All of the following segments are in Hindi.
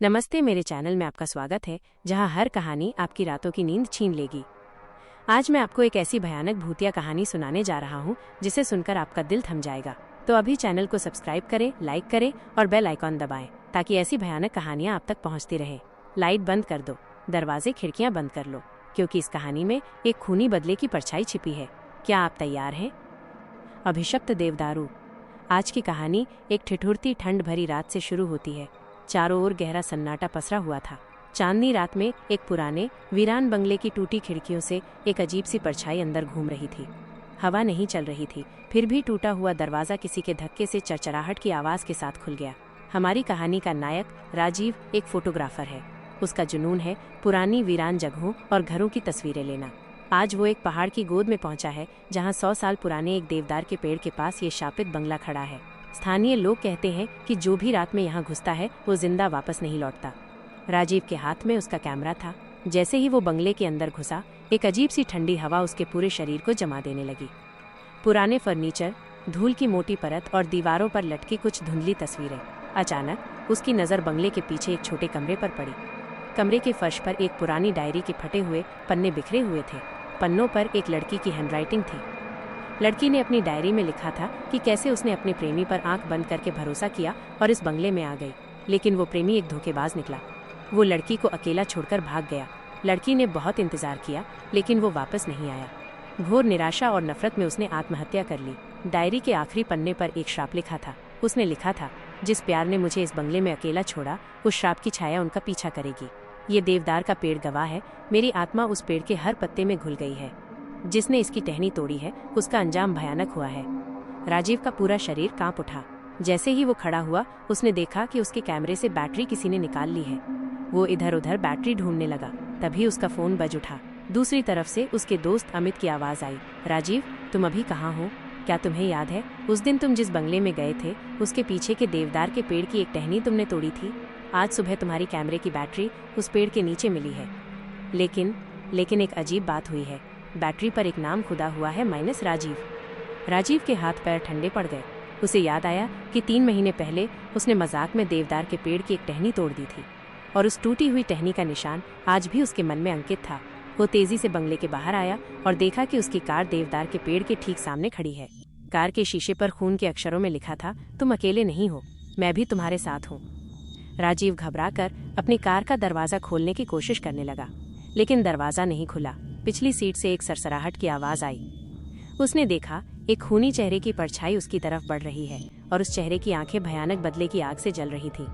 नमस्ते, मेरे चैनल में आपका स्वागत है, जहां हर कहानी आपकी रातों की नींद छीन लेगी। आज मैं आपको एक ऐसी भयानक भूतिया कहानी सुनाने जा रहा हूं, जिसे सुनकर आपका दिल थम जाएगा। तो अभी चैनल को सब्सक्राइब करें, लाइक करें और बेल आइकॉन दबाएं, ताकि ऐसी भयानक कहानियां आप तक पहुंचती रहें। लाइट बंद कर दो, दरवाजे खिड़कियां बंद कर लो, क्योंकि इस कहानी में एक खूनी बदले की परछाई छिपी है। क्या आप तैयार हैं? अभिशप्त देवदारू। आज की कहानी एक ठिठुरती ठंड भरी रात से शुरू होती है। चारों ओर गहरा सन्नाटा पसरा हुआ था। चांदनी रात में एक पुराने वीरान बंगले की टूटी खिड़कियों से एक अजीब सी परछाई अंदर घूम रही थी। हवा नहीं चल रही थी, फिर भी टूटा हुआ दरवाजा किसी के धक्के से चरचराहट की आवाज के साथ खुल गया। हमारी कहानी का नायक राजीव एक फोटोग्राफर है। उसका जुनून है पुरानी वीरान जगहों और घरों की तस्वीरें लेना। आज वो एक पहाड़ की गोद में पहुंचा है, जहां 100 साल पुराने एक देवदार के पेड़ के पास ये शापित बंगला खड़ा है। स्थानीय लोग कहते हैं कि जो भी रात में यहाँ घुसता है वो जिंदा वापस नहीं लौटता। राजीव के हाथ में उसका कैमरा था। जैसे ही वो बंगले के अंदर घुसा, एक अजीब सी ठंडी हवा उसके पूरे शरीर को जमा देने लगी। पुराने फर्नीचर, धूल की मोटी परत और दीवारों पर लटकी कुछ धुंधली तस्वीरें। अचानक उसकी नज़र बंगले के पीछे एक छोटे कमरे पर पड़ी। कमरे के फर्श पर एक पुरानी डायरी के फटे हुए पन्ने बिखरे हुए थे। पन्नों पर एक लड़की की हैंडराइटिंग थी। लड़की ने अपनी डायरी में लिखा था कि कैसे उसने अपने प्रेमी पर आंख बंद करके भरोसा किया और इस बंगले में आ गई, लेकिन वो प्रेमी एक धोखेबाज निकला। वो लड़की को अकेला छोड़कर भाग गया। लड़की ने बहुत इंतजार किया, लेकिन वो वापस नहीं आया। घोर निराशा और नफरत में उसने आत्महत्या कर ली। डायरी के आखिरी पन्ने पर एक श्राप लिखा था। उसने लिखा था, जिस प्यार ने मुझे इस बंगले में अकेला छोड़ा, उस श्राप की छाया उनका पीछा करेगी। ये देवदार का पेड़ गवाह है, मेरी आत्मा उस पेड़ के हर पत्ते में घुल गई है। जिसने इसकी टहनी तोड़ी है, उसका अंजाम भयानक हुआ है। राजीव का पूरा शरीर कांप उठा। जैसे ही वो खड़ा हुआ, उसने देखा कि उसके कैमरे से बैटरी किसी ने निकाल ली है। वो इधर उधर बैटरी ढूंढने लगा। तभी उसका फोन बज उठा। दूसरी तरफ से उसके दोस्त अमित की आवाज आई, राजीव, तुम अभी कहाँ हो? क्या तुम्हें याद है उस दिन तुम जिस बंगले में गए थे, उसके पीछे के देवदार के पेड़ की एक टहनी तुमने तोड़ी थी? आज सुबह तुम्हारी कैमरे की बैटरी उस पेड़ के नीचे मिली है। लेकिन एक अजीब बात हुई है। बैटरी पर एक नाम खुदा हुआ है, -राजीव। राजीव के हाथ पैर ठंडे पड़ गए। उसे याद आया कि 3 महीने पहले उसने मजाक में देवदार के पेड़ की एक टहनी तोड़ दी थी, और उस टूटी हुई टहनी का निशान आज भी उसके मन में अंकित था। वो तेजी से बंगले के बाहर आया और देखा कि उसकी कार देवदार के पेड़ के ठीक सामने खड़ी है। कार के शीशे पर खून के अक्षरों में लिखा था, तुम अकेले नहीं हो, मैं भी तुम्हारे साथ हूँ। राजीव घबराकर अपनी कार का दरवाजा खोलने की कोशिश करने लगा, लेकिन दरवाजा नहीं खुला। पिछली सीट से एक सरसराहट की आवाज आई। उसने देखा एक खूनी चेहरे की परछाई उसकी तरफ बढ़ रही है, और उस चेहरे की आंखें भयानक बदले की आग से जल रही थी।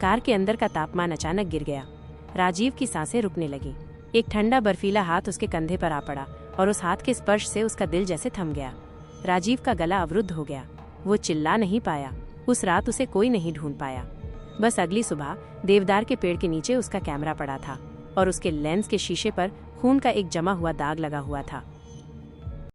कार के अंदर का तापमान अचानक गिर गया। राजीव की सांसें रुकने लगी। एक ठंडा बर्फीला हाथ उसके कंधे पर आ पड़ा, और उस हाथ के स्पर्श से उसका दिल जैसे थम गया। राजीव का गला अवरुद्ध हो गया। वो चिल्ला नहीं पाया। उस रात उसे कोई नहीं ढूंढ पाया। बस अगली सुबह देवदार के पेड़ के नीचे उसका कैमरा पड़ा था, और उसके लेंस के शीशे पर खून का एक जमा हुआ दाग लगा हुआ था।